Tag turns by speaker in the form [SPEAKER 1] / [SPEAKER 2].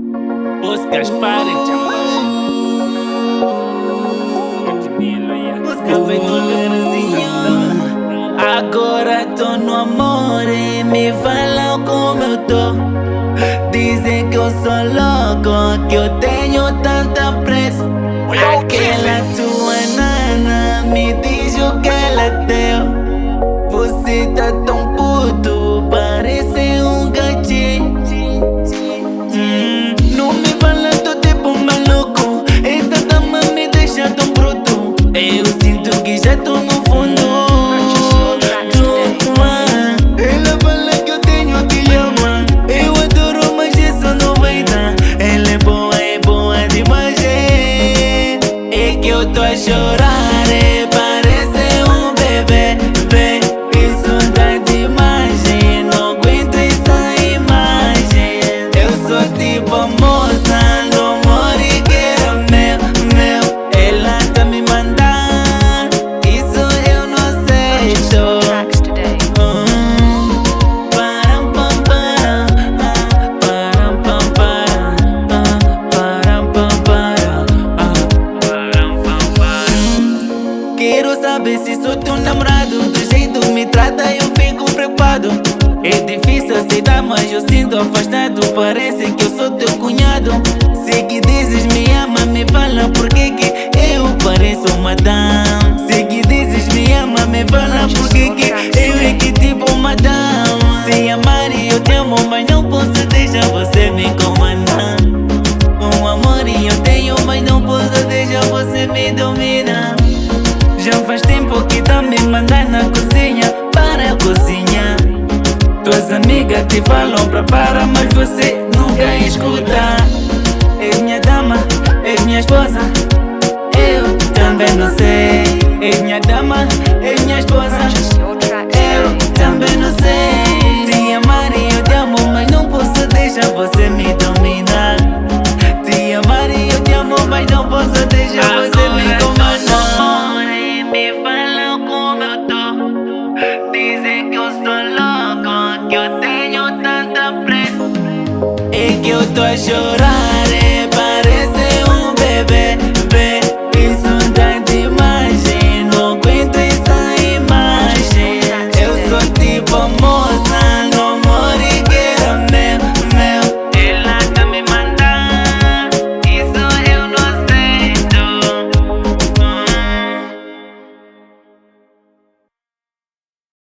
[SPEAKER 1] Os Gasparem, agora tô no amor e me falam como eu tô. Dizem que eu sou louco, que eu tenho tanta pressa. Aquela tua nana me diz o que ela deu. Você tá tão puto, parece um gatinho. Não me fala do tipo maluco, essa dama me deixa tão bruto. Eu sinto que já tô no fundo. Ela fala que eu tenho que lhe amar. Eu adoro, mas isso não vai dar. Ela é boa demais. É que eu tô a chorar, parece um bebê. Isso tá demais, não aguento essa imagem. Eu sou tipo a moça do amor e quero meu. Ela tá me mandando, isso eu não aceito. Quero saber se sou teu namorado. Do jeito que me trata eu fico preocupado. É difícil aceitar, mas eu sinto afastado. Parece que eu sou teu cunhado. Sei que dizes me ama, me fala por que eu pareço madame. Sei que dizes me ama, me fala por que eu é que tipo madame. Se amar eu te amo, mas não posso deixar você me comandar. Um amor eu tenho, mas não posso deixar você me dominar. Já faz tempo que tá me mandando na cozinha para cozinhar. Tuas amigas te falam pra parar, mas você nunca escuta. És minha dama, és minha esposa, eu também não sei. És minha dama, és minha esposa, eu também não sei. Te amar e eu te amo, mas não posso deixar você me dominar. Te amar e eu te amo, mas não posso deixar você me comandar. Me falam como eu tô. Dizem que eu sou louco, que eu tenho tanta pressa. É que eu tô a chorar.